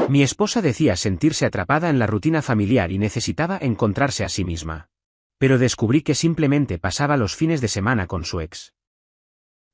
Mi esposa decía sentirse atrapada en la rutina familiar y necesitaba encontrarse a sí misma. Pero descubrí que simplemente pasaba los fines de semana con su ex.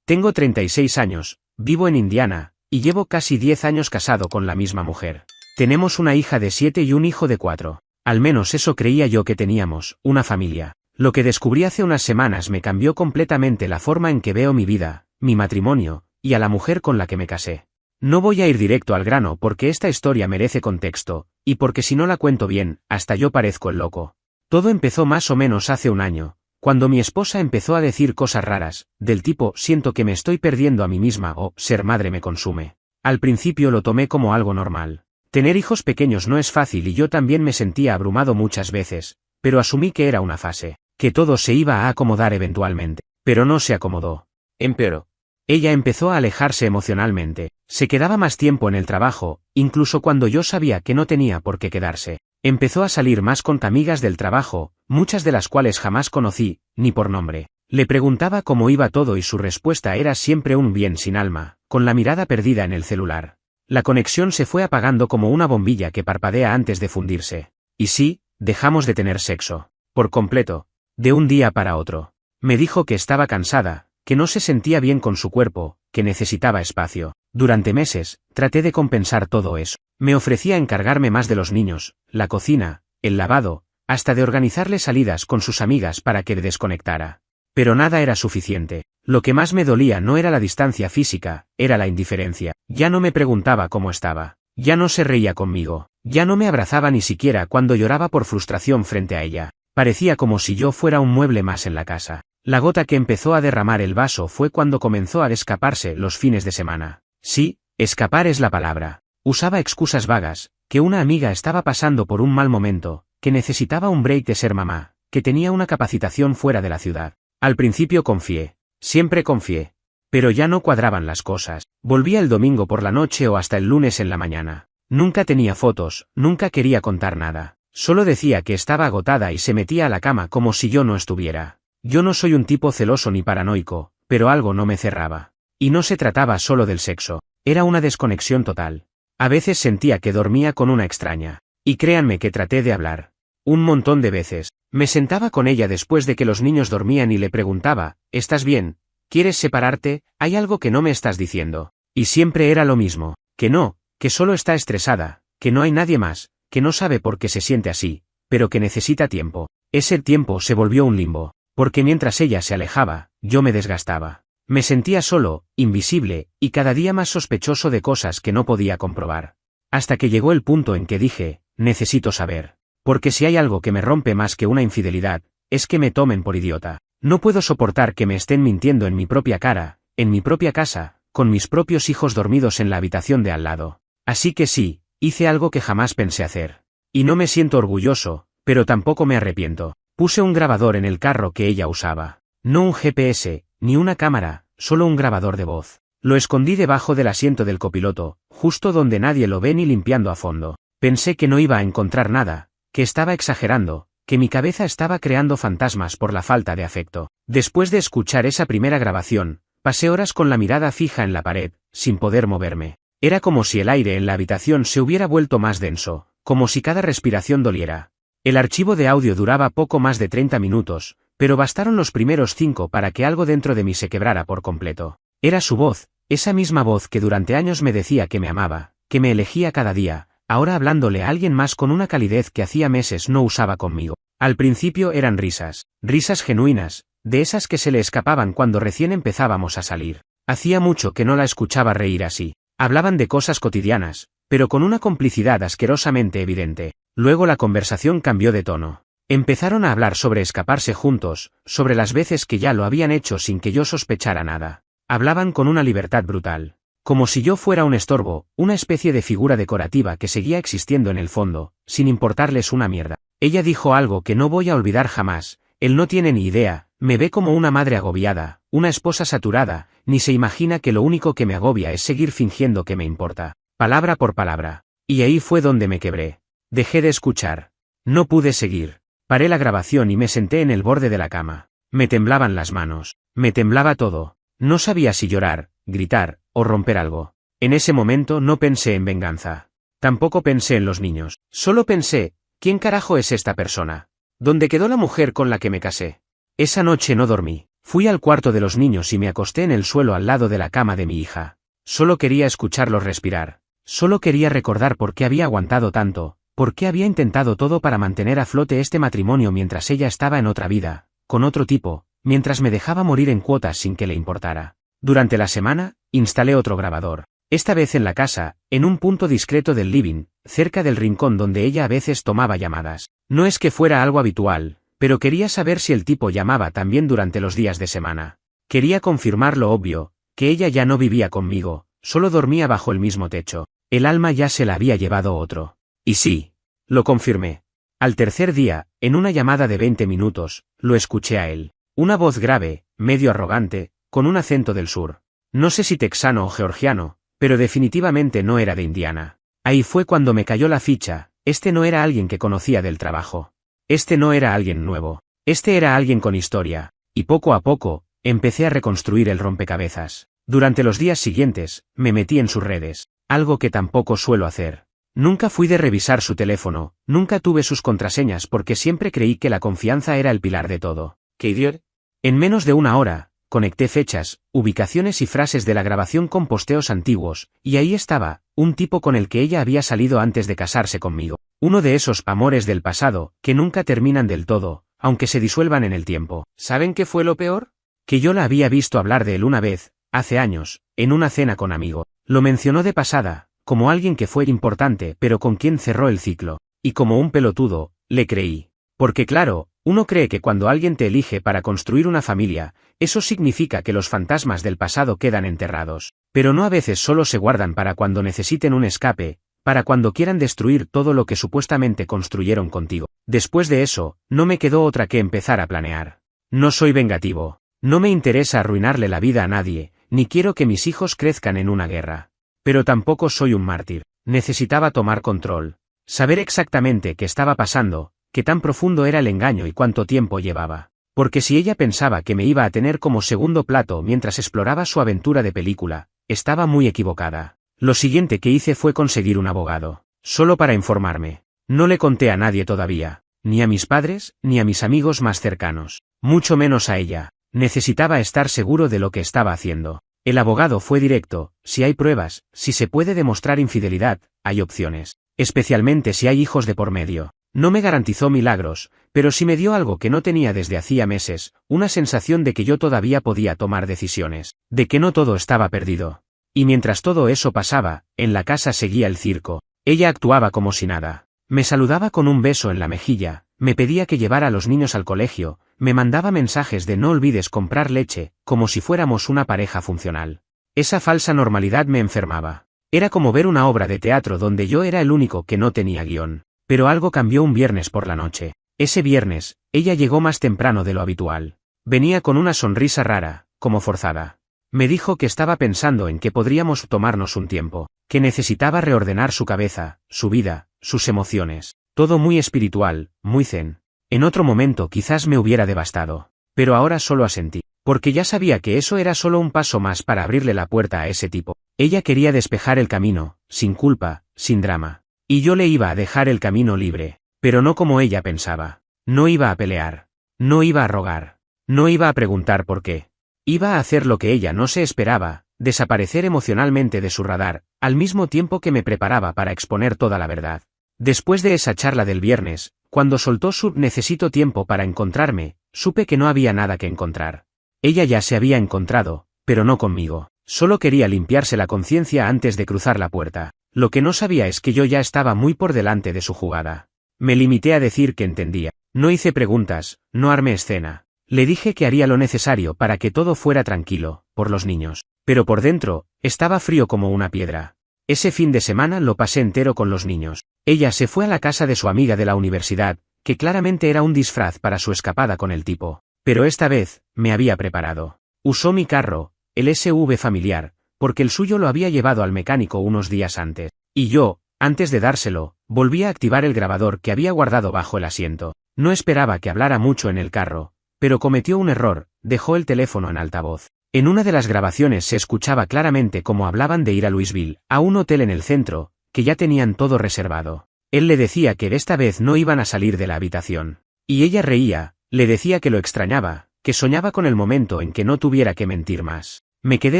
Tengo 36 años, vivo en Indiana, y llevo casi 10 años casado con la misma mujer. Tenemos una hija de 7 y un hijo de 4. Al menos eso creía yo que teníamos, una familia. Lo que descubrí hace unas semanas me cambió completamente la forma en que veo mi vida, mi matrimonio, y a la mujer con la que me casé. No voy a ir directo al grano porque esta historia merece contexto, y porque si no la cuento bien, hasta yo parezco el loco. Todo empezó más o menos hace un año, cuando mi esposa empezó a decir cosas raras, del tipo siento que me estoy perdiendo a mí misma o ser madre me consume. Al principio lo tomé como algo normal. Tener hijos pequeños no es fácil y yo también me sentía abrumado muchas veces, pero asumí que era una fase, que todo se iba a acomodar eventualmente, pero no se acomodó. Empeoró. Ella empezó a alejarse emocionalmente, se quedaba más tiempo en el trabajo, incluso cuando yo sabía que no tenía por qué quedarse. Empezó a salir más con amigas del trabajo, muchas de las cuales jamás conocí, ni por nombre. Le preguntaba cómo iba todo y su respuesta era siempre un bien sin alma, con la mirada perdida en el celular. La conexión se fue apagando como una bombilla que parpadea antes de fundirse. Y sí, dejamos de tener sexo. Por completo. De un día para otro. Me dijo que estaba cansada, que no se sentía bien con su cuerpo, que necesitaba espacio. Durante meses, traté de compensar todo eso. Me ofrecía encargarme más de los niños, la cocina, el lavado, hasta de organizarle salidas con sus amigas para que desconectara. Pero nada era suficiente. Lo que más me dolía no era la distancia física, era la indiferencia. Ya no me preguntaba cómo estaba. Ya no se reía conmigo. Ya no me abrazaba ni siquiera cuando lloraba por frustración frente a ella. Parecía como si yo fuera un mueble más en la casa. La gota que empezó a derramar el vaso fue cuando comenzó a escaparse los fines de semana. Sí, escapar es la palabra. Usaba excusas vagas, que una amiga estaba pasando por un mal momento, que necesitaba un break de ser mamá, que tenía una capacitación fuera de la ciudad. Al principio confié. Siempre confié. Pero ya no cuadraban las cosas. Volvía el domingo por la noche o hasta el lunes en la mañana. Nunca tenía fotos, nunca quería contar nada. Solo decía que estaba agotada y se metía a la cama como si yo no estuviera. Yo no soy un tipo celoso ni paranoico, pero algo no me cerraba. Y no se trataba solo del sexo. Era una desconexión total. A veces sentía que dormía con una extraña. Y créanme que traté de hablar. Un montón de veces. Me sentaba con ella después de que los niños dormían y le preguntaba, ¿estás bien? ¿Quieres separarte? ¿Hay algo que no me estás diciendo? Y siempre era lo mismo. Que no, que solo está estresada, que no hay nadie más, que no sabe por qué se siente así, pero que necesita tiempo. Ese tiempo se volvió un limbo. Porque mientras ella se alejaba, yo me desgastaba. Me sentía solo, invisible, y cada día más sospechoso de cosas que no podía comprobar. Hasta que llegó el punto en que dije, necesito saber. Porque si hay algo que me rompe más que una infidelidad, es que me tomen por idiota. No puedo soportar que me estén mintiendo en mi propia cara, en mi propia casa, con mis propios hijos dormidos en la habitación de al lado. Así que sí, hice algo que jamás pensé hacer. Y no me siento orgulloso, pero tampoco me arrepiento. Puse un grabador en el carro que ella usaba. No un GPS, ni una cámara, solo un grabador de voz. Lo escondí debajo del asiento del copiloto, justo donde nadie lo ve ni limpiando a fondo. Pensé que no iba a encontrar nada, que estaba exagerando, que mi cabeza estaba creando fantasmas por la falta de afecto. Después de escuchar esa primera grabación, pasé horas con la mirada fija en la pared, sin poder moverme. Era como si el aire en la habitación se hubiera vuelto más denso, como si cada respiración doliera. El archivo de audio duraba poco más de 30 minutos, pero bastaron los primeros 5 para que algo dentro de mí se quebrara por completo. Era su voz, esa misma voz que durante años me decía que me amaba, que me elegía cada día, ahora hablándole a alguien más con una calidez que hacía meses no usaba conmigo. Al principio eran risas, risas genuinas, de esas que se le escapaban cuando recién empezábamos a salir. Hacía mucho que no la escuchaba reír así. Hablaban de cosas cotidianas, pero con una complicidad asquerosamente evidente. Luego la conversación cambió de tono. Empezaron a hablar sobre escaparse juntos, sobre las veces que ya lo habían hecho sin que yo sospechara nada. Hablaban con una libertad brutal. Como si yo fuera un estorbo, una especie de figura decorativa que seguía existiendo en el fondo, sin importarles una mierda. Ella dijo algo que no voy a olvidar jamás. Él no tiene ni idea, me ve como una madre agobiada, una esposa saturada, ni se imagina que lo único que me agobia es seguir fingiendo que me importa. Palabra por palabra. Y ahí fue donde me quebré. Dejé de escuchar. No pude seguir. Paré la grabación y me senté en el borde de la cama. Me temblaban las manos. Me temblaba todo. No sabía si llorar, gritar, o romper algo. En ese momento no pensé en venganza. Tampoco pensé en los niños. Solo pensé, ¿quién carajo es esta persona? ¿Dónde quedó la mujer con la que me casé? Esa noche no dormí. Fui al cuarto de los niños y me acosté en el suelo al lado de la cama de mi hija. Solo quería escucharlos respirar. Solo quería recordar por qué había aguantado tanto, por qué había intentado todo para mantener a flote este matrimonio mientras ella estaba en otra vida, con otro tipo, mientras me dejaba morir en cuotas sin que le importara. Durante la semana, instalé otro grabador. Esta vez en la casa, en un punto discreto del living, cerca del rincón donde ella a veces tomaba llamadas. No es que fuera algo habitual, pero quería saber si el tipo llamaba también durante los días de semana. Quería confirmar lo obvio, que ella ya no vivía conmigo, solo dormía bajo el mismo techo. El alma ya se la había llevado otro. Y sí, lo confirmé. Al tercer día, en una llamada de 20 minutos, lo escuché a él. Una voz grave, medio arrogante, con un acento del sur. No sé si texano o georgiano, pero definitivamente no era de Indiana. Ahí fue cuando me cayó la ficha, este no era alguien que conocía del trabajo. Este no era alguien nuevo. Este era alguien con historia, y poco a poco, empecé a reconstruir el rompecabezas. Durante los días siguientes, me metí en sus redes, algo que tampoco suelo hacer. Nunca fui de revisar su teléfono, nunca tuve sus contraseñas porque siempre creí que la confianza era el pilar de todo. ¿Qué idiota? En menos de una hora, conecté fechas, ubicaciones y frases de la grabación con posteos antiguos, y ahí estaba, un tipo con el que ella había salido antes de casarse conmigo. Uno de esos amores del pasado, que nunca terminan del todo, aunque se disuelvan en el tiempo. ¿Saben qué fue lo peor? Que yo la había visto hablar de él una vez, hace años, en una cena con amigo. Lo mencionó de pasada, como alguien que fue importante pero con quien cerró el ciclo, y como un pelotudo, le creí. Porque claro, uno cree que cuando alguien te elige para construir una familia, eso significa que los fantasmas del pasado quedan enterrados. Pero no, a veces solo se guardan para cuando necesiten un escape, para cuando quieran destruir todo lo que supuestamente construyeron contigo. Después de eso, no me quedó otra que empezar a planear. No soy vengativo. No me interesa arruinarle la vida a nadie, ni quiero que mis hijos crezcan en una guerra. Pero tampoco soy un mártir. Necesitaba tomar control. Saber exactamente qué estaba pasando, qué tan profundo era el engaño y cuánto tiempo llevaba. Porque si ella pensaba que me iba a tener como segundo plato mientras exploraba su aventura de película, estaba muy equivocada. Lo siguiente que hice fue conseguir un abogado. Solo para informarme. No le conté a nadie todavía, ni a mis padres, ni a mis amigos más cercanos. Mucho menos a ella. Necesitaba estar seguro de lo que estaba haciendo. El abogado fue directo: si hay pruebas, si se puede demostrar infidelidad, hay opciones. Especialmente si hay hijos de por medio. No me garantizó milagros, pero sí me dio algo que no tenía desde hacía meses, una sensación de que yo todavía podía tomar decisiones, de que no todo estaba perdido. Y mientras todo eso pasaba, en la casa seguía el circo. Ella actuaba como si nada. Me saludaba con un beso en la mejilla, me pedía que llevara a los niños al colegio, me mandaba mensajes de no olvides comprar leche, como si fuéramos una pareja funcional. Esa falsa normalidad me enfermaba. Era como ver una obra de teatro donde yo era el único que no tenía guión. Pero algo cambió un viernes por la noche. Ese viernes, ella llegó más temprano de lo habitual. Venía con una sonrisa rara, como forzada. Me dijo que estaba pensando en que podríamos tomarnos un tiempo, que necesitaba reordenar su cabeza, su vida, sus emociones. Todo muy espiritual, muy zen. En otro momento quizás me hubiera devastado. Pero ahora solo asentí. Porque ya sabía que eso era solo un paso más para abrirle la puerta a ese tipo. Ella quería despejar el camino, sin culpa, sin drama. Y yo le iba a dejar el camino libre. Pero no como ella pensaba. No iba a pelear. No iba a rogar. No iba a preguntar por qué. Iba a hacer lo que ella no se esperaba, desaparecer emocionalmente de su radar, al mismo tiempo que me preparaba para exponer toda la verdad. Después de esa charla del viernes, cuando soltó su necesito tiempo para encontrarme, supe que no había nada que encontrar. Ella ya se había encontrado, pero no conmigo. Solo quería limpiarse la conciencia antes de cruzar la puerta. Lo que no sabía es que yo ya estaba muy por delante de su jugada. Me limité a decir que entendía. No hice preguntas, no armé escena. Le dije que haría lo necesario para que todo fuera tranquilo, por los niños. Pero por dentro, estaba frío como una piedra. Ese fin de semana lo pasé entero con los niños. Ella se fue a la casa de su amiga de la universidad, que claramente era un disfraz para su escapada con el tipo. Pero esta vez, me había preparado. Usó mi carro, el SUV familiar, porque el suyo lo había llevado al mecánico unos días antes. Y yo, antes de dárselo, volví a activar el grabador que había guardado bajo el asiento. No esperaba que hablara mucho en el carro, pero cometió un error, dejó el teléfono en altavoz. En una de las grabaciones se escuchaba claramente cómo hablaban de ir a Louisville, a un hotel en el centro, que ya tenían todo reservado. Él le decía que esta vez no iban a salir de la habitación. Y ella reía, le decía que lo extrañaba, que soñaba con el momento en que no tuviera que mentir más. Me quedé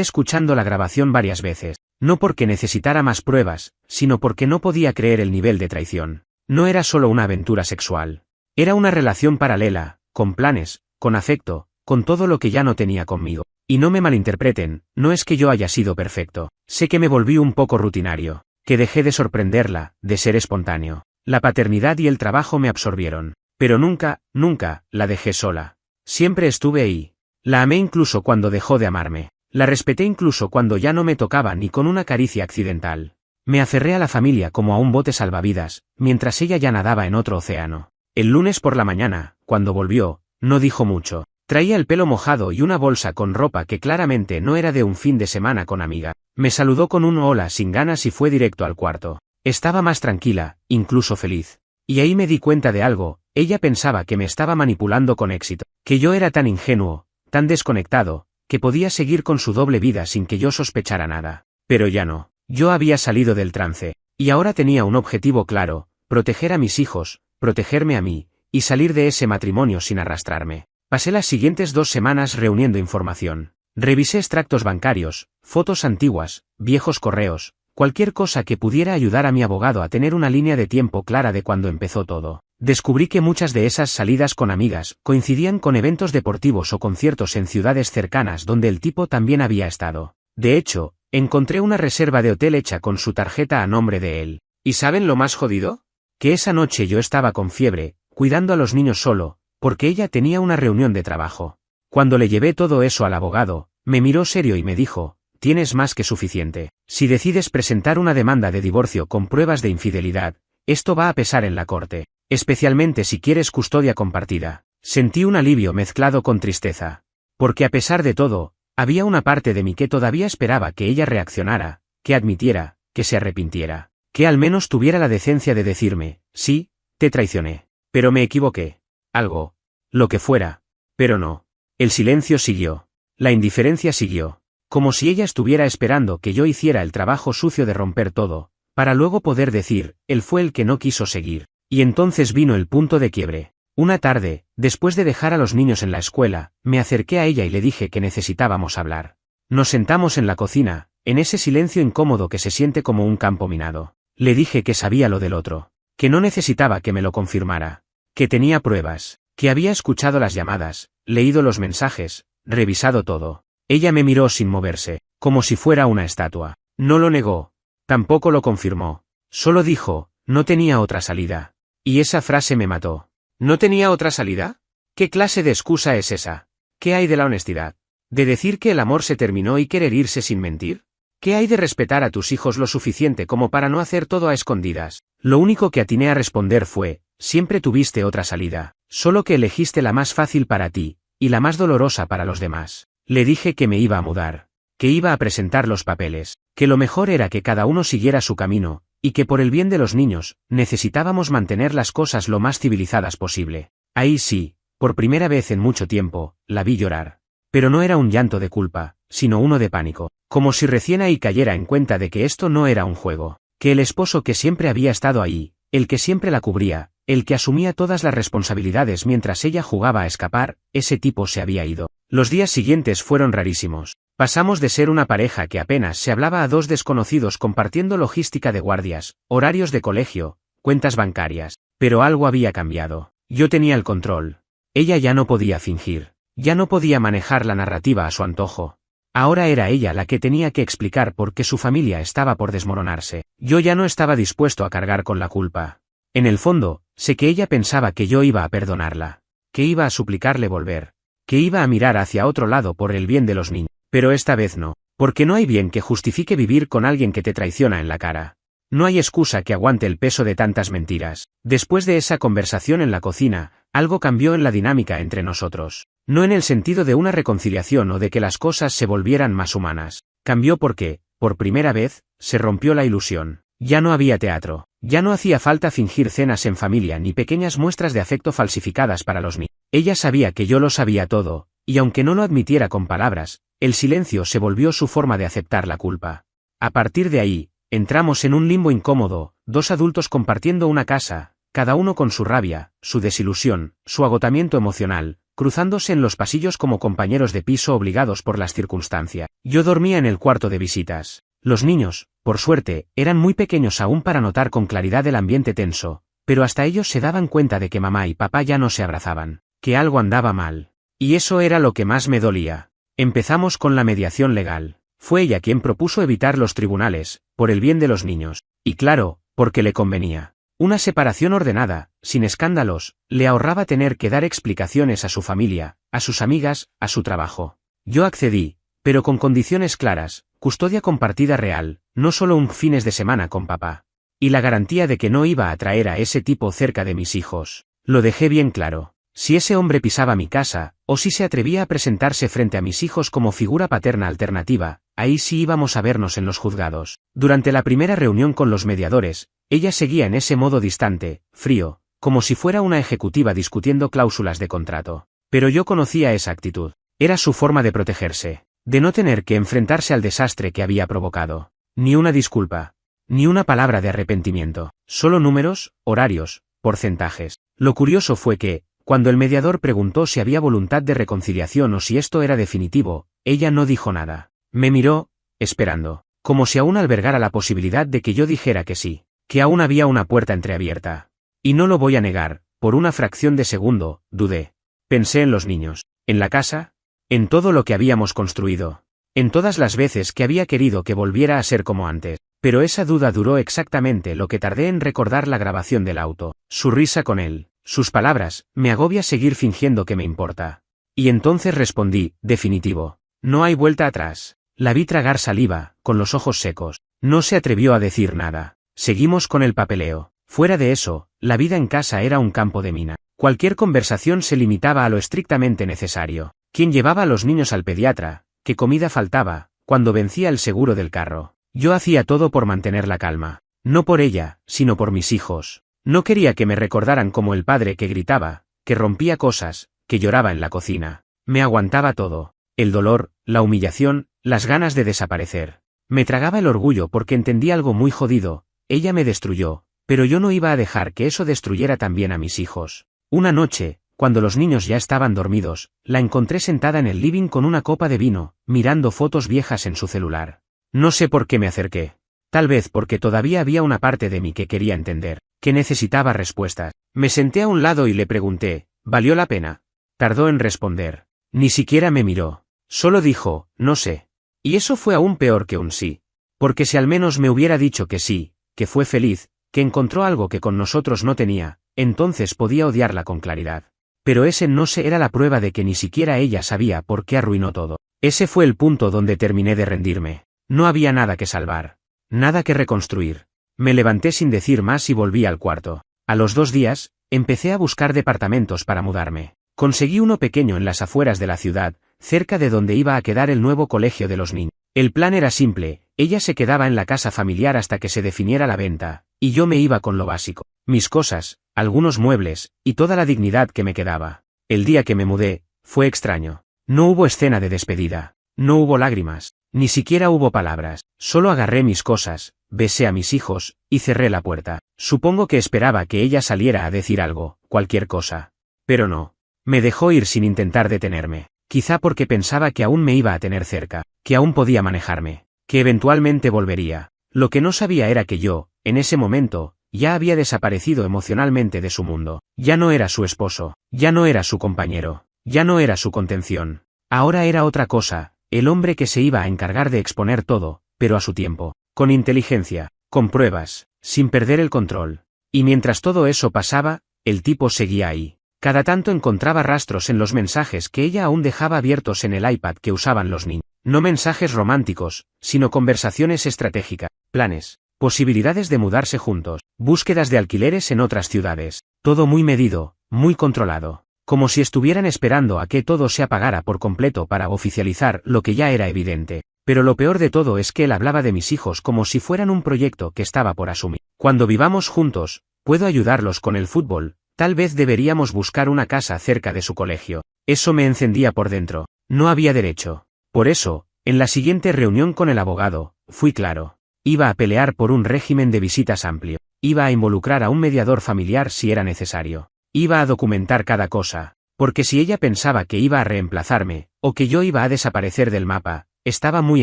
escuchando la grabación varias veces, no porque necesitara más pruebas, sino porque no podía creer el nivel de traición. No era solo una aventura sexual. Era una relación paralela, con planes, con afecto, con todo lo que ya no tenía conmigo. Y no me malinterpreten, no es que yo haya sido perfecto. Sé que me volví un poco rutinario, que dejé de sorprenderla, de ser espontáneo. La paternidad y el trabajo me absorbieron. Pero nunca, nunca, la dejé sola. Siempre estuve ahí. La amé incluso cuando dejó de amarme. La respeté incluso cuando ya no me tocaba ni con una caricia accidental. Me aferré a la familia como a un bote salvavidas, mientras ella ya nadaba en otro océano. El lunes por la mañana, cuando volvió, no dijo mucho. Traía el pelo mojado y una bolsa con ropa que claramente no era de un fin de semana con amiga. Me saludó con un hola sin ganas y fue directo al cuarto. Estaba más tranquila, incluso feliz. Y ahí me di cuenta de algo, ella pensaba que me estaba manipulando con éxito, que yo era tan ingenuo, tan desconectado, que podía seguir con su doble vida sin que yo sospechara nada. Pero ya no. Yo había salido del trance, y ahora tenía un objetivo claro, proteger a mis hijos, protegerme a mí, y salir de ese matrimonio sin arrastrarme. Pasé las siguientes 2 semanas reuniendo información. Revisé extractos bancarios, fotos antiguas, viejos correos, cualquier cosa que pudiera ayudar a mi abogado a tener una línea de tiempo clara de cuando empezó todo. Descubrí que muchas de esas salidas con amigas coincidían con eventos deportivos o conciertos en ciudades cercanas donde el tipo también había estado. De hecho, encontré una reserva de hotel hecha con su tarjeta a nombre de él. ¿Y saben lo más jodido? Que esa noche yo estaba con fiebre, cuidando a los niños solo, porque ella tenía una reunión de trabajo. Cuando le llevé todo eso al abogado, me miró serio y me dijo, tienes más que suficiente. Si decides presentar una demanda de divorcio con pruebas de infidelidad, esto va a pesar en la corte, especialmente si quieres custodia compartida. Sentí un alivio mezclado con tristeza. Porque a pesar de todo, había una parte de mí que todavía esperaba que ella reaccionara, que admitiera, que se arrepintiera, que al menos tuviera la decencia de decirme, sí, te traicioné. Pero me equivoqué. Algo. Lo que fuera. Pero no. El silencio siguió. La indiferencia siguió. Como si ella estuviera esperando que yo hiciera el trabajo sucio de romper todo, para luego poder decir, él fue el que no quiso seguir. Y entonces vino el punto de quiebre. Una tarde, después de dejar a los niños en la escuela, me acerqué a ella y le dije que necesitábamos hablar. Nos sentamos en la cocina, en ese silencio incómodo que se siente como un campo minado. Le dije que sabía lo del otro, que no necesitaba que me lo confirmara, que tenía pruebas, que había escuchado las llamadas, leído los mensajes, revisado todo. Ella me miró sin moverse, como si fuera una estatua. No lo negó, tampoco lo confirmó. Solo dijo, no tenía otra salida. Y esa frase me mató. ¿No tenía otra salida? ¿Qué clase de excusa es esa? ¿Qué hay de la honestidad? ¿De decir que el amor se terminó y querer irse sin mentir? ¿Qué hay de respetar a tus hijos lo suficiente como para no hacer todo a escondidas? Lo único que atiné a responder fue, siempre tuviste otra salida, solo que elegiste la más fácil para ti, y la más dolorosa para los demás. Le dije que me iba a mudar, que iba a presentar los papeles, que lo mejor era que cada uno siguiera su camino, y que por el bien de los niños, necesitábamos mantener las cosas lo más civilizadas posible. Ahí sí, por primera vez en mucho tiempo, la vi llorar. Pero no era un llanto de culpa, sino uno de pánico, como si recién ahí cayera en cuenta de que esto no era un juego, que el esposo que siempre había estado ahí, el que siempre la cubría, el que asumía todas las responsabilidades mientras ella jugaba a escapar, ese tipo se había ido. Los días siguientes fueron rarísimos. Pasamos de ser una pareja que apenas se hablaba a 2 desconocidos compartiendo logística de guardias, horarios de colegio, cuentas bancarias. Pero algo había cambiado. Yo tenía el control. Ella ya no podía fingir. Ya no podía manejar la narrativa a su antojo. Ahora era ella la que tenía que explicar por qué su familia estaba por desmoronarse. Yo ya no estaba dispuesto a cargar con la culpa. En el fondo, sé que ella pensaba que yo iba a perdonarla, que iba a suplicarle volver, que iba a mirar hacia otro lado por el bien de los niños. Pero esta vez no, porque no hay bien que justifique vivir con alguien que te traiciona en la cara. No hay excusa que aguante el peso de tantas mentiras. Después de esa conversación en la cocina, algo cambió en la dinámica entre nosotros. No en el sentido de una reconciliación o de que las cosas se volvieran más humanas. Cambió porque, por primera vez, se rompió la ilusión. Ya no había teatro. Ya no hacía falta fingir cenas en familia ni pequeñas muestras de afecto falsificadas para los niños. Ella sabía que yo lo sabía todo, y aunque no lo admitiera con palabras, el silencio se volvió su forma de aceptar la culpa. A partir de ahí, Entramos en un limbo incómodo, dos adultos compartiendo una casa, cada uno con su rabia, su desilusión, su agotamiento emocional, cruzándose en los pasillos como compañeros de piso obligados por las circunstancias. Yo dormía en el cuarto de visitas. Los niños, por suerte, eran muy pequeños aún para notar con claridad el ambiente tenso, pero hasta ellos se daban cuenta de que mamá y papá ya no se abrazaban, que algo andaba mal. Y eso era lo que más me dolía. Empezamos con la mediación legal. Fue ella quien propuso evitar los tribunales, por el bien de los niños, y claro, porque le convenía. Una separación ordenada, sin escándalos, le ahorraba tener que dar explicaciones a su familia, a sus amigas, a su trabajo. Yo accedí, pero con condiciones claras, custodia compartida real, no solo un fines de semana con papá. Y la garantía de que no iba a traer a ese tipo cerca de mis hijos. Lo dejé bien claro. Si ese hombre pisaba mi casa, o si se atrevía a presentarse frente a mis hijos como figura paterna alternativa, ahí sí íbamos a vernos en los juzgados. Durante la primera reunión con los mediadores, ella seguía en ese modo distante, frío, como si fuera una ejecutiva discutiendo cláusulas de contrato. Pero yo conocía esa actitud. Era su forma de protegerse, de no tener que enfrentarse al desastre que había provocado. Ni una disculpa, ni una palabra de arrepentimiento, solo números, horarios, porcentajes. Lo curioso fue que, cuando el mediador preguntó si había voluntad de reconciliación o si esto era definitivo, ella no dijo nada. Me miró, esperando, como si aún albergara la posibilidad de que yo dijera que sí, que aún había una puerta entreabierta. Y no lo voy a negar, por una fracción de segundo, dudé. Pensé en los niños, en la casa, en todo lo que habíamos construido, en todas las veces que había querido que volviera a ser como antes. Pero esa duda duró exactamente lo que tardé en recordar la grabación del auto, su risa con él, sus palabras, me agobia seguir fingiendo que me importa. Y entonces respondí, definitivo. No hay vuelta atrás. La vi tragar saliva, con los ojos secos. No se atrevió a decir nada. Seguimos con el papeleo. Fuera de eso, la vida en casa era un campo de mina. Cualquier conversación se limitaba a lo estrictamente necesario. ¿Quién llevaba a los niños al pediatra? ¿Qué comida faltaba? Cuando vencía el seguro del carro. Yo hacía todo por mantener la calma. No por ella, sino por mis hijos. No quería que me recordaran como el padre que gritaba, que rompía cosas, que lloraba en la cocina. Me aguantaba todo. El dolor, la humillación, las ganas de desaparecer. Me tragaba el orgullo porque entendí algo muy jodido. Ella me destruyó, pero yo no iba a dejar que eso destruyera también a mis hijos. Una noche, cuando los niños ya estaban dormidos, la encontré sentada en el living con una copa de vino, mirando fotos viejas en su celular. No sé por qué me acerqué. Tal vez porque todavía había una parte de mí que quería entender, que necesitaba respuestas. Me senté a un lado y le pregunté, ¿valió la pena? Tardó en responder. Ni siquiera me miró. Solo dijo, no sé. Y eso fue aún peor que un sí. Porque si al menos me hubiera dicho que sí, que fue feliz, que encontró algo que con nosotros no tenía, entonces podía odiarla con claridad. Pero ese no sé era la prueba de que ni siquiera ella sabía por qué arruinó todo. Ese fue el punto donde terminé de rendirme. No había nada que salvar. Nada que reconstruir. Me levanté sin decir más y volví al cuarto. A los 2 días, empecé a buscar departamentos para mudarme. Conseguí uno pequeño en las afueras de la ciudad, cerca de donde iba a quedar el nuevo colegio de los niños. El plan era simple, ella se quedaba en la casa familiar hasta que se definiera la venta, y yo me iba con lo básico. Mis cosas, algunos muebles, y toda la dignidad que me quedaba. El día que me mudé, fue extraño. No hubo escena de despedida. No hubo lágrimas. Ni siquiera hubo palabras. Solo agarré mis cosas, besé a mis hijos, y cerré la puerta. Supongo que esperaba que ella saliera a decir algo, cualquier cosa. Pero no. Me dejó ir sin intentar detenerme. Quizá porque pensaba que aún me iba a tener cerca, que aún podía manejarme, que eventualmente volvería. Lo que no sabía era que yo, en ese momento, ya había desaparecido emocionalmente de su mundo. Ya no era su esposo, ya no era su compañero, ya no era su contención. Ahora era otra cosa, el hombre que se iba a encargar de exponer todo, pero a su tiempo, con inteligencia, con pruebas, sin perder el control. Y mientras todo eso pasaba, el tipo seguía ahí. Cada tanto encontraba rastros en los mensajes que ella aún dejaba abiertos en el iPad que usaban los niños. No mensajes románticos, sino conversaciones estratégicas, planes, posibilidades de mudarse juntos, búsquedas de alquileres en otras ciudades. Todo muy medido, muy controlado. Como si estuvieran esperando a que todo se apagara por completo para oficializar lo que ya era evidente. Pero lo peor de todo es que él hablaba de mis hijos como si fueran un proyecto que estaba por asumir. Cuando vivamos juntos, puedo ayudarlos con el fútbol. Tal vez deberíamos buscar una casa cerca de su colegio. Eso me encendía por dentro. No había derecho. Por eso, en la siguiente reunión con el abogado, fui claro. Iba a pelear por un régimen de visitas amplio. Iba a involucrar a un mediador familiar si era necesario. Iba a documentar cada cosa, porque si ella pensaba que iba a reemplazarme, o que yo iba a desaparecer del mapa, estaba muy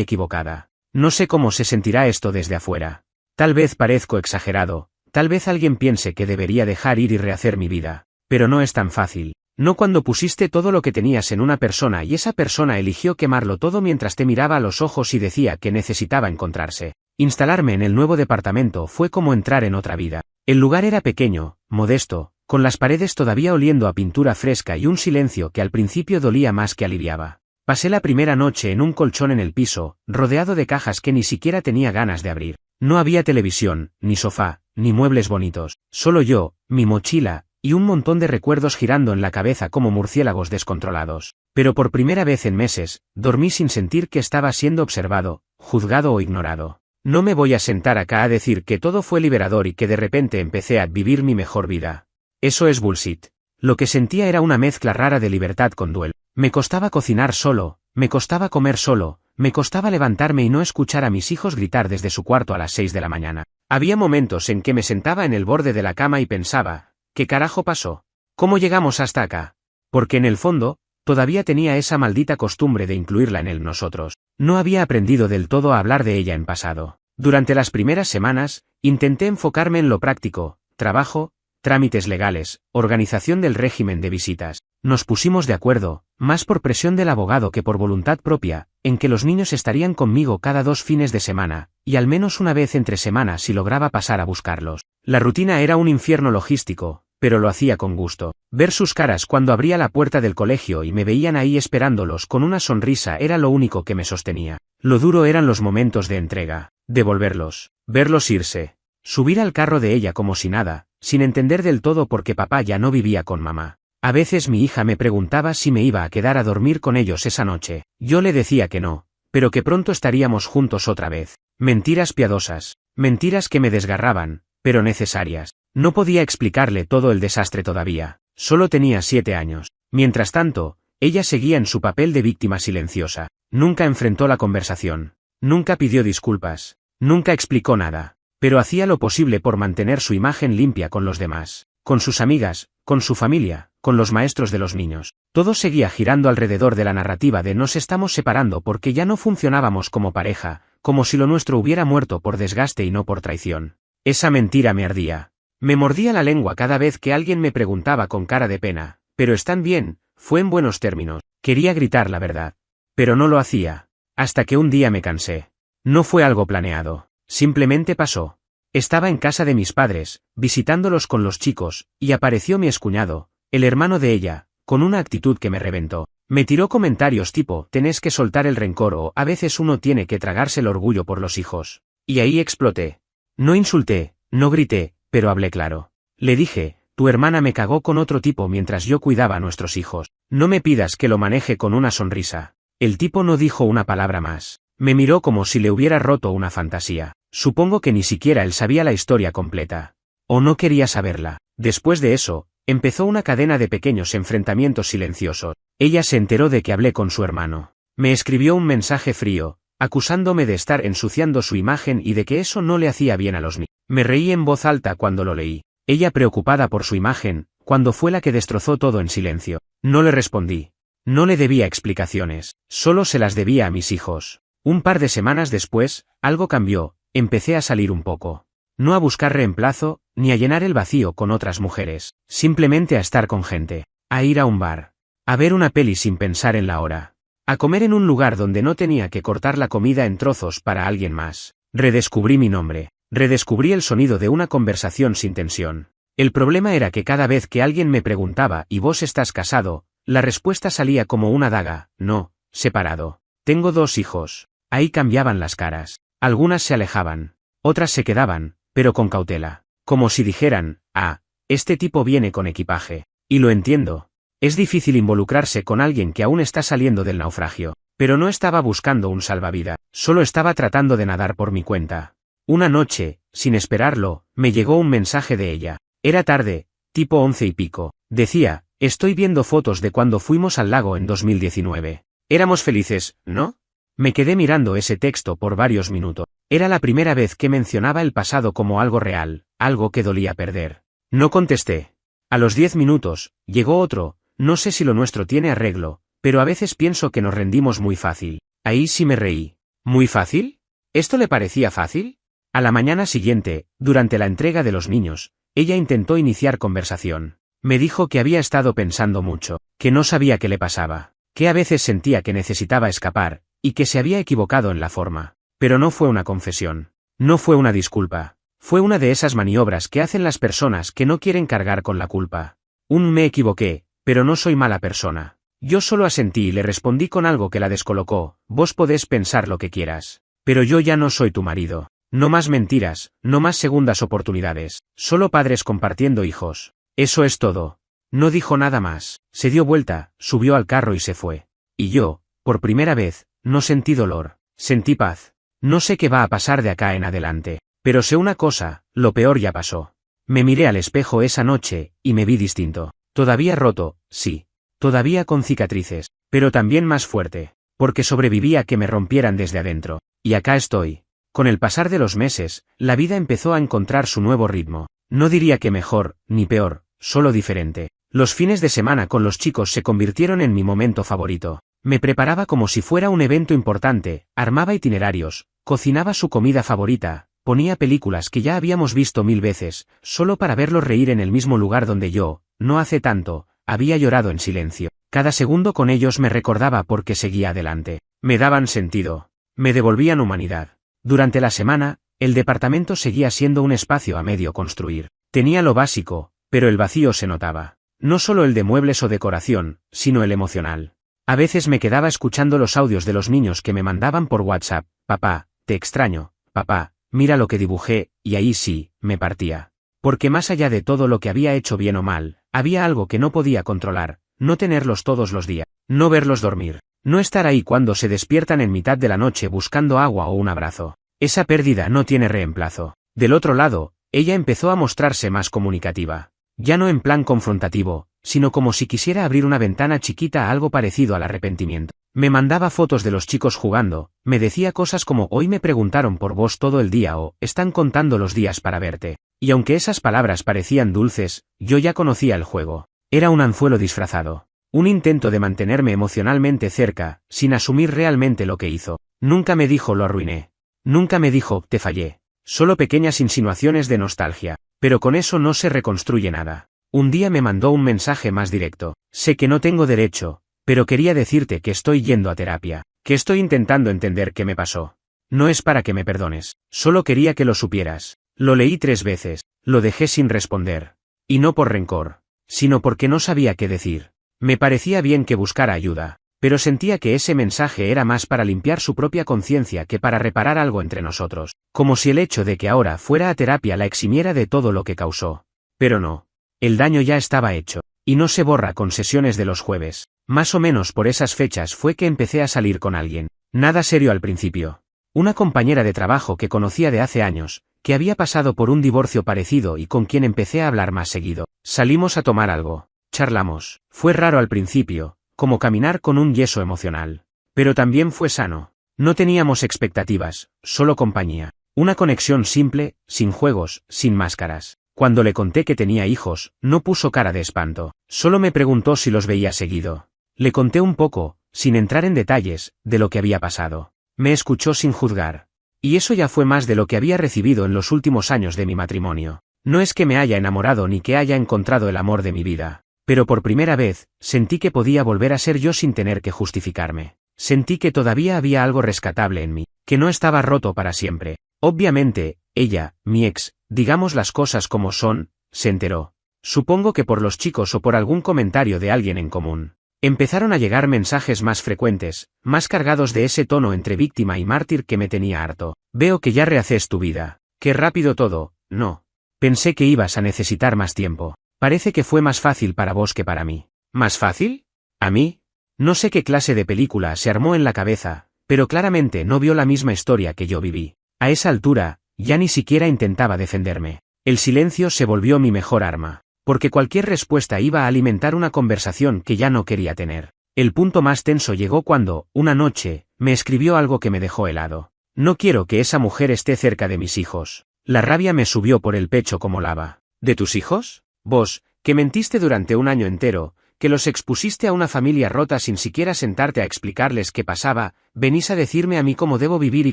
equivocada. No sé cómo se sentirá esto desde afuera. Tal vez parezco exagerado, tal vez alguien piense que debería dejar ir y rehacer mi vida, pero no es tan fácil. No cuando pusiste todo lo que tenías en una persona y esa persona eligió quemarlo todo mientras te miraba a los ojos y decía que necesitaba encontrarse. Instalarme en el nuevo departamento fue como entrar en otra vida. El lugar era pequeño, modesto, con las paredes todavía oliendo a pintura fresca y un silencio que al principio dolía más que aliviaba. Pasé la primera noche en un colchón en el piso, rodeado de cajas que ni siquiera tenía ganas de abrir. No había televisión, ni sofá, ni muebles bonitos, solo yo, mi mochila, y un montón de recuerdos girando en la cabeza como murciélagos descontrolados. Pero por primera vez en meses, dormí sin sentir que estaba siendo observado, juzgado o ignorado. No me voy a sentar acá a decir que todo fue liberador y que de repente empecé a vivir mi mejor vida. Eso es bullshit. Lo que sentía era una mezcla rara de libertad con duelo. Me costaba cocinar solo, me costaba comer solo, me costaba levantarme y no escuchar a mis hijos gritar desde su cuarto a las 6 de la mañana. Había momentos en que me sentaba en el borde de la cama y pensaba, ¿qué carajo pasó? ¿Cómo llegamos hasta acá? Porque en el fondo, todavía tenía esa maldita costumbre de incluirla en el nosotros. No había aprendido del todo a hablar de ella en pasado. Durante las primeras semanas, intenté enfocarme en lo práctico, trabajo, trámites legales, organización del régimen de visitas. Nos pusimos de acuerdo, más por presión del abogado que por voluntad propia, en que los niños estarían conmigo cada 2 fines de semana, y al menos una vez entre semana si lograba pasar a buscarlos. La rutina era un infierno logístico, pero lo hacía con gusto. Ver sus caras cuando abría la puerta del colegio y me veían ahí esperándolos con una sonrisa era lo único que me sostenía. Lo duro eran los momentos de entrega, devolverlos, verlos irse, subir al carro de ella como si nada, sin entender del todo por qué papá ya no vivía con mamá. A veces mi hija me preguntaba si me iba a quedar a dormir con ellos esa noche. Yo le decía que no, pero que pronto estaríamos juntos otra vez. Mentiras piadosas, mentiras que me desgarraban, pero necesarias. No podía explicarle todo el desastre todavía. Solo tenía 7 años. Mientras tanto, ella seguía en su papel de víctima silenciosa. Nunca enfrentó la conversación. Nunca pidió disculpas. Nunca explicó nada. Pero hacía lo posible por mantener su imagen limpia con los demás. Con sus amigas, con su familia, con los maestros de los niños. Todo seguía girando alrededor de la narrativa de nos estamos separando porque ya no funcionábamos como pareja, como si lo nuestro hubiera muerto por desgaste y no por traición. Esa mentira me ardía. Me mordía la lengua cada vez que alguien me preguntaba con cara de pena, pero están bien, fue en buenos términos. Quería gritar la verdad. Pero no lo hacía. Hasta que un día me cansé. No fue algo planeado. Simplemente pasó. Estaba en casa de mis padres, visitándolos con los chicos, y apareció mi excuñado, el hermano de ella, con una actitud que me reventó. Me tiró comentarios tipo, tenés que soltar el rencor o a veces uno tiene que tragarse el orgullo por los hijos. Y ahí exploté. No insulté, no grité, pero hablé claro. Le dije, tu hermana me cagó con otro tipo mientras yo cuidaba a nuestros hijos. No me pidas que lo maneje con una sonrisa. El tipo no dijo una palabra más. Me miró como si le hubiera roto una fantasía. Supongo que ni siquiera él sabía la historia completa. O no quería saberla. Después de eso, empezó una cadena de pequeños enfrentamientos silenciosos. Ella se enteró de que hablé con su hermano. Me escribió un mensaje frío, acusándome de estar ensuciando su imagen y de que eso no le hacía bien a los niños. Me reí en voz alta cuando lo leí. Ella preocupada por su imagen, cuando fue la que destrozó todo en silencio. No le respondí. No le debía explicaciones, solo se las debía a mis hijos. Un par de semanas después, algo cambió, empecé a salir un poco. No a buscar reemplazo, ni a llenar el vacío con otras mujeres, simplemente a estar con gente, a ir a un bar, a ver una peli sin pensar en la hora, a comer en un lugar donde no tenía que cortar la comida en trozos para alguien más. Redescubrí mi nombre, redescubrí el sonido de una conversación sin tensión. El problema era que cada vez que alguien me preguntaba ¿y vos estás casado?, la respuesta salía como una daga, no, separado. Tengo 2 hijos. Ahí cambiaban las caras. Algunas se alejaban, otras se quedaban, pero con cautela. Como si dijeran, ah, este tipo viene con equipaje. Y lo entiendo. Es difícil involucrarse con alguien que aún está saliendo del naufragio. Pero no estaba buscando un salvavidas, solo estaba tratando de nadar por mi cuenta. Una noche, sin esperarlo, me llegó un mensaje de ella. Era tarde, tipo 11 y pico. Decía, estoy viendo fotos de cuando fuimos al lago en 2019. Éramos felices, ¿no? Me quedé mirando ese texto por varios minutos. Era la primera vez que mencionaba el pasado como algo real, algo que dolía perder. No contesté. A los 10 minutos, llegó otro, no sé si lo nuestro tiene arreglo, pero a veces pienso que nos rendimos muy fácil. Ahí sí me reí. ¿Muy fácil? ¿Esto le parecía fácil? A la mañana siguiente, durante la entrega de los niños, ella intentó iniciar conversación. Me dijo que había estado pensando mucho, que no sabía qué le pasaba, que a veces sentía que necesitaba escapar, y que se había equivocado en la forma. Pero no fue una confesión. No fue una disculpa. Fue una de esas maniobras que hacen las personas que no quieren cargar con la culpa. Me equivoqué, pero no soy mala persona. Yo solo asentí y le respondí con algo que la descolocó: vos podés pensar lo que quieras. Pero yo ya no soy tu marido. No más mentiras, no más segundas oportunidades, solo padres compartiendo hijos. Eso es todo. No dijo nada más, se dio vuelta, subió al carro y se fue. Y yo, por primera vez, no sentí dolor, sentí paz. No sé qué va a pasar de acá en adelante, pero sé una cosa, lo peor ya pasó. Me miré al espejo esa noche, y me vi distinto. Todavía roto, sí. Todavía con cicatrices, pero también más fuerte, porque sobreviví a que me rompieran desde adentro. Y acá estoy. Con el pasar de los meses, la vida empezó a encontrar su nuevo ritmo. No diría que mejor, ni peor, solo diferente. Los fines de semana con los chicos se convirtieron en mi momento favorito. Me preparaba como si fuera un evento importante, armaba itinerarios, cocinaba su comida favorita, ponía películas que ya habíamos visto 1000 veces, solo para verlos reír en el mismo lugar donde yo, no hace tanto, había llorado en silencio. Cada segundo con ellos me recordaba por qué seguía adelante. Me daban sentido. Me devolvían humanidad. Durante la semana, el departamento seguía siendo un espacio a medio construir. Tenía lo básico, pero el vacío se notaba. No solo el de muebles o decoración, sino el emocional. A veces me quedaba escuchando los audios de los niños que me mandaban por WhatsApp: papá, te extraño, papá, mira lo que dibujé, y ahí sí, me partía. Porque más allá de todo lo que había hecho bien o mal, había algo que no podía controlar: no tenerlos todos los días, no verlos dormir, no estar ahí cuando se despiertan en mitad de la noche buscando agua o un abrazo. Esa pérdida no tiene reemplazo. Del otro lado, ella empezó a mostrarse más comunicativa. Ya no en plan confrontativo, sino como si quisiera abrir una ventana chiquita a algo parecido al arrepentimiento. Me mandaba fotos de los chicos jugando, me decía cosas como: hoy me preguntaron por vos todo el día, o están contando los días para verte. Y aunque esas palabras parecían dulces, yo ya conocía el juego. Era un anzuelo disfrazado. Un intento de mantenerme emocionalmente cerca, sin asumir realmente lo que hizo. Nunca me dijo lo arruiné. Nunca me dijo te fallé. Solo pequeñas insinuaciones de nostalgia. Pero con eso no se reconstruye nada. Un día me mandó un mensaje más directo: sé que no tengo derecho, pero quería decirte que estoy yendo a terapia, que estoy intentando entender qué me pasó. No es para que me perdones, solo quería que lo supieras. Lo leí 3 veces, lo dejé sin responder. Y no por rencor, sino porque no sabía qué decir. Me parecía bien que buscara ayuda, pero sentía que ese mensaje era más para limpiar su propia conciencia que para reparar algo entre nosotros, como si el hecho de que ahora fuera a terapia la eximiera de todo lo que causó. Pero no. El daño ya estaba hecho, y no se borra con sesiones de los jueves. Más o menos por esas fechas fue que empecé a salir con alguien. Nada serio al principio. Una compañera de trabajo que conocía de hace años, que había pasado por un divorcio parecido y con quien empecé a hablar más seguido. Salimos a tomar algo. Charlamos. Fue raro al principio, como caminar con un yeso emocional. Pero también fue sano. No teníamos expectativas, solo compañía. Una conexión simple, sin juegos, sin máscaras. Cuando le conté que tenía hijos, no puso cara de espanto. Solo me preguntó si los veía seguido. Le conté un poco, sin entrar en detalles, de lo que había pasado. Me escuchó sin juzgar. Y eso ya fue más de lo que había recibido en los últimos años de mi matrimonio. No es que me haya enamorado ni que haya encontrado el amor de mi vida. Pero por primera vez, sentí que podía volver a ser yo sin tener que justificarme. Sentí que todavía había algo rescatable en mí, que no estaba roto para siempre. Obviamente, ella, mi ex, digamos las cosas como son, se enteró. Supongo que por los chicos o por algún comentario de alguien en común. Empezaron a llegar mensajes más frecuentes, más cargados de ese tono entre víctima y mártir que me tenía harto. Veo que ya rehaces tu vida. Qué rápido todo, no. Pensé que ibas a necesitar más tiempo. Parece que fue más fácil para vos que para mí. ¿Más fácil? ¿A mí? No sé qué clase de película se armó en la cabeza, pero claramente no vio la misma historia que yo viví. A esa altura, ya ni siquiera intentaba defenderme. El silencio se volvió mi mejor arma, porque cualquier respuesta iba a alimentar una conversación que ya no quería tener. El punto más tenso llegó cuando, una noche, me escribió algo que me dejó helado. No quiero que esa mujer esté cerca de mis hijos. La rabia me subió por el pecho como lava. ¿De tus hijos? Vos, que mentiste durante un año entero, que los expusiste a una familia rota sin siquiera sentarte a explicarles qué pasaba, ¿venís a decirme a mí cómo debo vivir y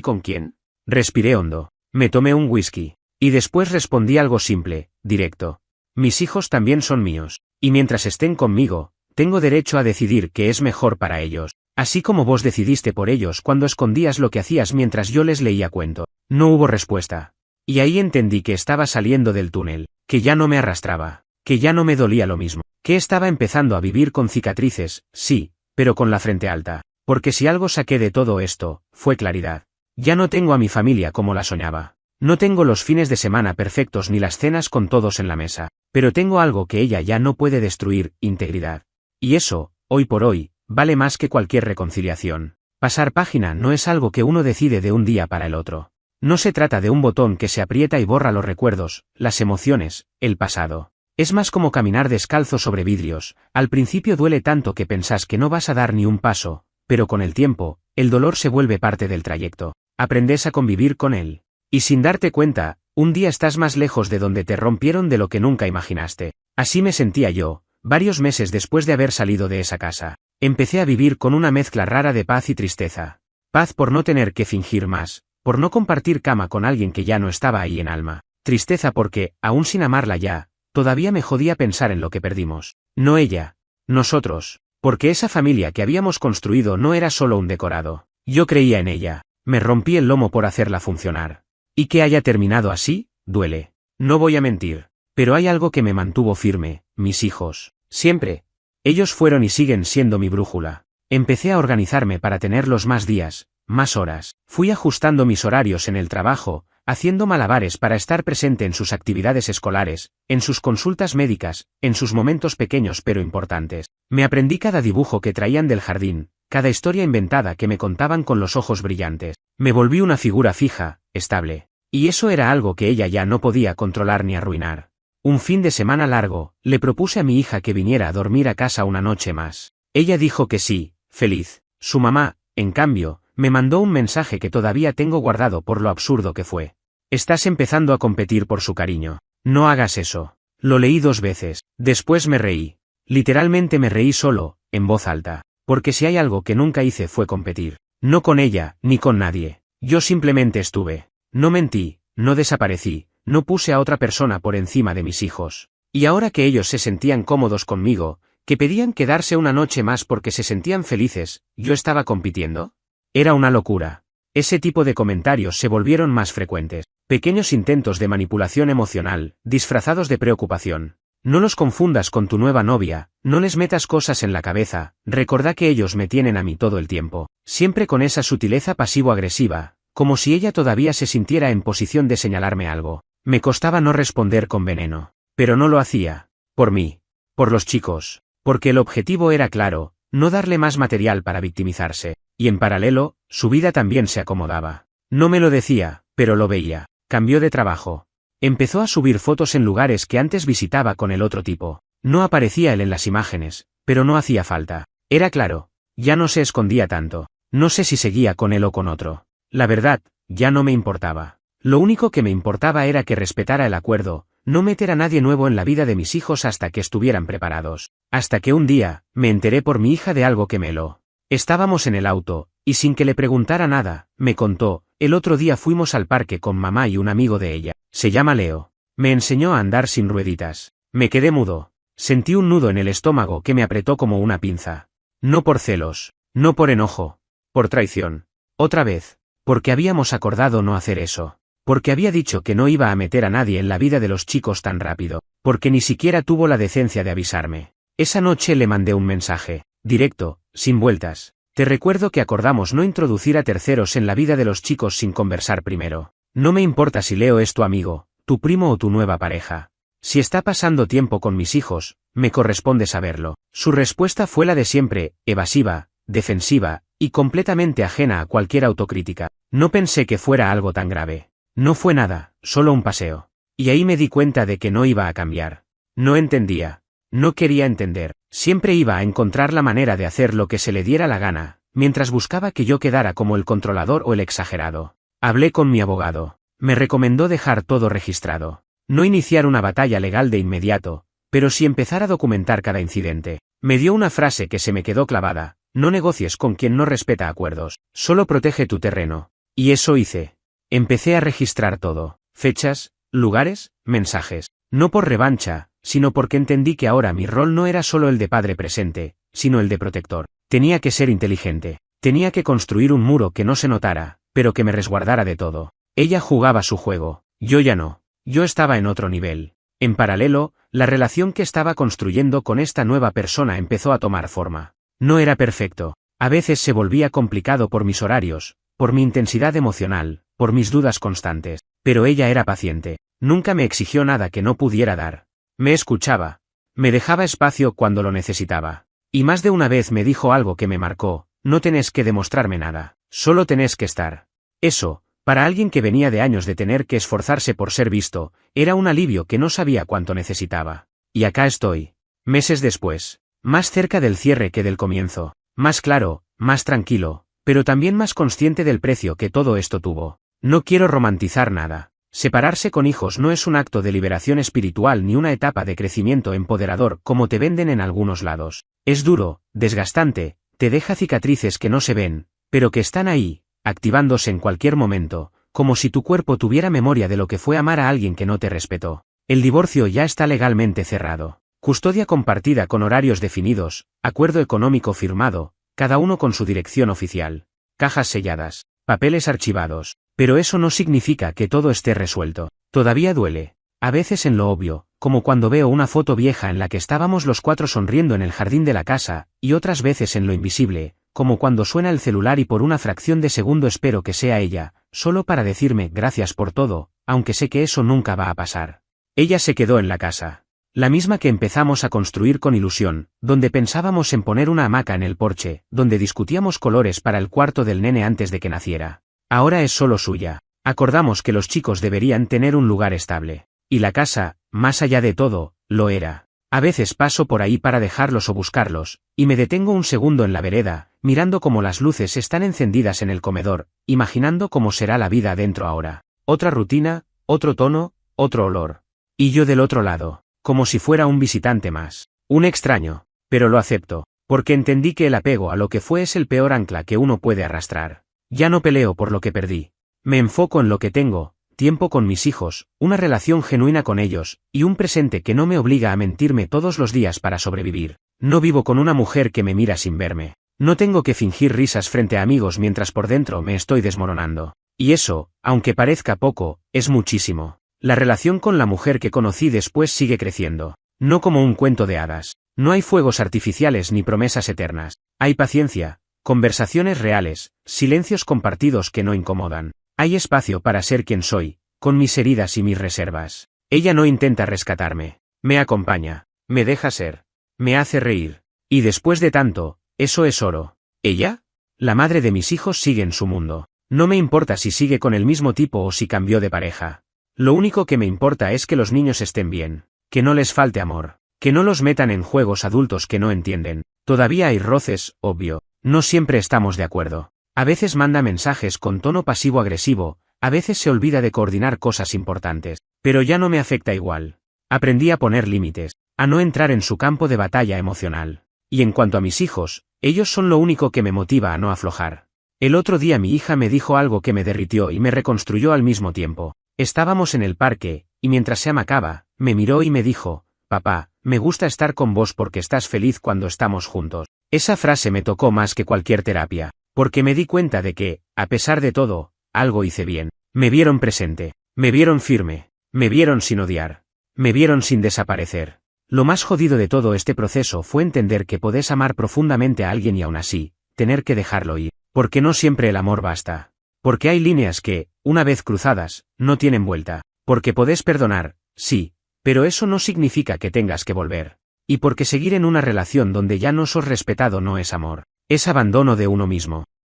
con quién? Respiré hondo. Me tomé un whisky. Y después respondí algo simple, directo. Mis hijos también son míos. Y mientras estén conmigo, tengo derecho a decidir qué es mejor para ellos. Así como vos decidiste por ellos cuando escondías lo que hacías mientras yo les leía cuento. No hubo respuesta. Y ahí entendí que estaba saliendo del túnel, que ya no me arrastraba, que ya no me dolía lo mismo, que estaba empezando a vivir con cicatrices, sí, pero con la frente alta, porque si algo saqué de todo esto, fue claridad. Ya no tengo a mi familia como la soñaba. No tengo los fines de semana perfectos ni las cenas con todos en la mesa, pero tengo algo que ella ya no puede destruir, integridad. Y eso, hoy por hoy, vale más que cualquier reconciliación. Pasar página no es algo que uno decide de un día para el otro. No se trata de un botón que se aprieta y borra los recuerdos, las emociones, el pasado. Es más como caminar descalzo sobre vidrios. Al principio duele tanto que pensás que no vas a dar ni un paso, pero con el tiempo, el dolor se vuelve parte del trayecto. Aprendes a convivir con él. Y sin darte cuenta, un día estás más lejos de donde te rompieron de lo que nunca imaginaste. Así me sentía yo, varios meses después de haber salido de esa casa. Empecé a vivir con una mezcla rara de paz y tristeza. Paz por no tener que fingir más, por no compartir cama con alguien que ya no estaba ahí en alma. Tristeza porque, aún sin amarla ya, todavía me jodía pensar en lo que perdimos. No ella, nosotros, porque esa familia que habíamos construido no era solo un decorado. Yo creía en ella, me rompí el lomo por hacerla funcionar. Y que haya terminado así, duele. No voy a mentir, pero hay algo que me mantuvo firme, mis hijos. Siempre. Ellos fueron y siguen siendo mi brújula. Empecé a organizarme para tenerlos más días, más horas. Fui ajustando mis horarios en el trabajo, haciendo malabares para estar presente en sus actividades escolares, en sus consultas médicas, en sus momentos pequeños pero importantes. Me aprendí cada dibujo que traían del jardín, cada historia inventada que me contaban con los ojos brillantes. Me volví una figura fija, estable. Y eso era algo que ella ya no podía controlar ni arruinar. Un fin de semana largo, le propuse a mi hija que viniera a dormir a casa una noche más. Ella dijo que sí, feliz. Su mamá, en cambio, me mandó un mensaje que todavía tengo guardado por lo absurdo que fue. Estás empezando a competir por su cariño. No hagas eso. Lo leí 2 veces. Después me reí. Literalmente me reí solo, en voz alta. Porque si hay algo que nunca hice fue competir. No con ella, ni con nadie. Yo simplemente estuve. No mentí, no desaparecí, no puse a otra persona por encima de mis hijos. Y ahora que ellos se sentían cómodos conmigo, que pedían quedarse una noche más porque se sentían felices, ¿yo estaba compitiendo? Era una locura. Ese tipo de comentarios se volvieron más frecuentes. Pequeños intentos de manipulación emocional, disfrazados de preocupación. No los confundas con tu nueva novia, no les metas cosas en la cabeza, recordá que ellos me tienen a mí todo el tiempo, siempre con esa sutileza pasivo-agresiva, como si ella todavía se sintiera en posición de señalarme algo. Me costaba no responder con veneno, pero no lo hacía, por mí, por los chicos, porque el objetivo era claro, no darle más material para victimizarse, y en paralelo, su vida también se acomodaba. No me lo decía, pero lo veía. Cambió de trabajo. Empezó a subir fotos en lugares que antes visitaba con el otro tipo. No aparecía él en las imágenes, pero no hacía falta. Era claro, ya no se escondía tanto. No sé si seguía con él o con otro. La verdad, ya no me importaba. Lo único que me importaba era que respetara el acuerdo, no meter a nadie nuevo en la vida de mis hijos hasta que estuvieran preparados. Hasta que un día, me enteré por mi hija de algo que me lo. Estábamos en el auto, y sin que le preguntara nada, me contó, el otro día fuimos al parque con mamá y un amigo de ella, se llama Leo. Me enseñó a andar sin rueditas. Me quedé mudo. Sentí un nudo en el estómago que me apretó como una pinza. No por celos, no por enojo, por traición. Otra vez, porque habíamos acordado no hacer eso. Porque había dicho que no iba a meter a nadie en la vida de los chicos tan rápido, porque ni siquiera tuvo la decencia de avisarme. Esa noche le mandé un mensaje, directo, sin vueltas. Te recuerdo que acordamos no introducir a terceros en la vida de los chicos sin conversar primero. No me importa si Leo es tu amigo, tu primo o tu nueva pareja. Si está pasando tiempo con mis hijos, me corresponde saberlo. Su respuesta fue la de siempre, evasiva, defensiva, y completamente ajena a cualquier autocrítica. No pensé que fuera algo tan grave. No fue nada, solo un paseo. Y ahí me di cuenta de que no iba a cambiar. No entendía. No quería entender. Siempre iba a encontrar la manera de hacer lo que se le diera la gana, mientras buscaba que yo quedara como el controlador o el exagerado. Hablé con mi abogado. Me recomendó dejar todo registrado. No iniciar una batalla legal de inmediato, pero sí empezar a documentar cada incidente. Me dio una frase que se me quedó clavada: no negocies con quien no respeta acuerdos, solo protege tu terreno. Y eso hice. Empecé a registrar todo: fechas, lugares, mensajes. No por revancha, sino porque entendí que ahora mi rol no era solo el de padre presente, sino el de protector. Tenía que ser inteligente. Tenía que construir un muro que no se notara, pero que me resguardara de todo. Ella jugaba su juego, yo ya no. Yo estaba en otro nivel. En paralelo, la relación que estaba construyendo con esta nueva persona empezó a tomar forma. No era perfecto. A veces se volvía complicado por mis horarios, por mi intensidad emocional, por mis dudas constantes. Pero ella era paciente. Nunca me exigió nada que no pudiera dar. Me escuchaba. Me dejaba espacio cuando lo necesitaba. Y más de una vez me dijo algo que me marcó: no tenés que demostrarme nada, solo tenés que estar. Eso, para alguien que venía de años de tener que esforzarse por ser visto, era un alivio que no sabía cuánto necesitaba. Y acá estoy. Meses después. Más cerca del cierre que del comienzo. Más claro, más tranquilo, pero también más consciente del precio que todo esto tuvo. No quiero romantizar nada. Separarse con hijos no es un acto de liberación espiritual ni una etapa de crecimiento empoderador como te venden en algunos lados. Es duro, desgastante, te deja cicatrices que no se ven, pero que están ahí, activándose en cualquier momento, como si tu cuerpo tuviera memoria de lo que fue amar a alguien que no te respetó. El divorcio ya está legalmente cerrado. Custodia compartida con horarios definidos, acuerdo económico firmado, cada uno con su dirección oficial. Cajas selladas, papeles archivados. Pero eso no significa que todo esté resuelto. Todavía duele. A veces en lo obvio, como cuando veo una foto vieja en la que estábamos los cuatro sonriendo en el jardín de la casa, y otras veces en lo invisible, como cuando suena el celular y por una fracción de segundo espero que sea ella, solo para decirme gracias por todo, aunque sé que eso nunca va a pasar. Ella se quedó en la casa. La misma que empezamos a construir con ilusión, donde pensábamos en poner una hamaca en el porche, donde discutíamos colores para el cuarto del nene antes de que naciera. Ahora es solo suya. Acordamos que los chicos deberían tener un lugar estable. Y la casa, más allá de todo, lo era. A veces paso por ahí para dejarlos o buscarlos, y me detengo un segundo en la vereda, mirando cómo las luces están encendidas en el comedor, imaginando cómo será la vida adentro ahora. Otra rutina, otro tono, otro olor. Y yo del otro lado, como si fuera un visitante más. Un extraño. Pero lo acepto, porque entendí que el apego a lo que fue es el peor ancla que uno puede arrastrar. Ya no peleo por lo que perdí. Me enfoco en lo que tengo: tiempo con mis hijos, una relación genuina con ellos, y un presente que no me obliga a mentirme todos los días para sobrevivir. No vivo con una mujer que me mira sin verme. No tengo que fingir risas frente a amigos mientras por dentro me estoy desmoronando. Y eso, aunque parezca poco, es muchísimo. La relación con la mujer que conocí después sigue creciendo. No como un cuento de hadas. No hay fuegos artificiales ni promesas eternas. Hay paciencia, conversaciones reales, silencios compartidos que no incomodan. Hay espacio para ser quien soy, con mis heridas y mis reservas. Ella no intenta rescatarme. Me acompaña. Me deja ser. Me hace reír. Y después de tanto, eso es oro. ¿Ella? La madre de mis hijos sigue en su mundo. No me importa si sigue con el mismo tipo o si cambió de pareja. Lo único que me importa es que los niños estén bien. Que no les falte amor. Que no los metan en juegos adultos que no entienden. Todavía hay roces, obvio. No siempre estamos de acuerdo. A veces manda mensajes con tono pasivo-agresivo, a veces se olvida de coordinar cosas importantes. Pero ya no me afecta igual. Aprendí a poner límites, a no entrar en su campo de batalla emocional. Y en cuanto a mis hijos, ellos son lo único que me motiva a no aflojar. El otro día mi hija me dijo algo que me derritió y me reconstruyó al mismo tiempo. Estábamos en el parque, y mientras se amacaba, me miró y me dijo: «Papá, me gusta estar con vos porque estás feliz cuando estamos juntos». Esa frase me tocó más que cualquier terapia, porque me di cuenta de que, a pesar de todo, algo hice bien. Me vieron presente, me vieron firme, me vieron sin odiar, me vieron sin desaparecer. Lo más jodido de todo este proceso fue entender que podés amar profundamente a alguien y aún así, tener que dejarlo ir, porque no siempre el amor basta. Porque hay líneas que, una vez cruzadas, no tienen vuelta. Porque podés perdonar, sí, pero eso no significa que tengas que volver. Y porque seguir en una relación donde ya no sos respetado no es amor, es abandono de uno mismo.